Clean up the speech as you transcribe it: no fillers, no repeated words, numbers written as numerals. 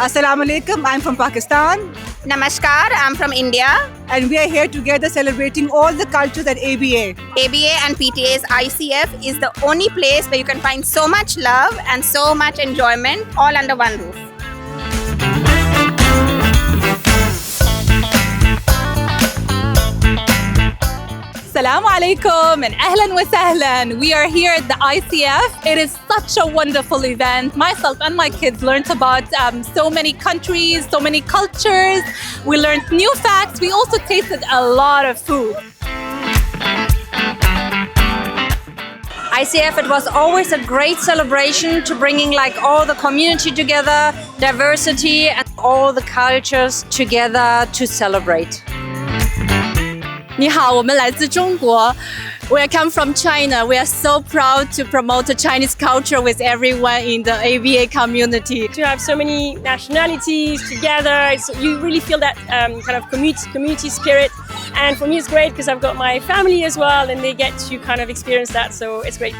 Assalamu alaikum, I'm from Pakistan. Namaskar, I'm from India. And we are here together celebrating all the cultures at ABA. ABA and PTA's ICF is the only place where you can find so much love and so much enjoyment all under one roof. Assalamu alaikum and ahlan wa sahlan. We are here at the ICF. It is such a wonderful event. Myself and my kids learned about so many countries, so many cultures. We learned new facts. We also tasted a lot of food. ICF, it was always a great celebration to bringing like all the community together, diversity and all the cultures together to celebrate. 你好，我们来自中国。We come from China. We are so proud to promote the Chinese culture with everyone in the ABA community. To have so many nationalities together, you really feel that kind of community spirit. And for me, it's great because I've got my family as well, and they get to kind of experience that. So it's great.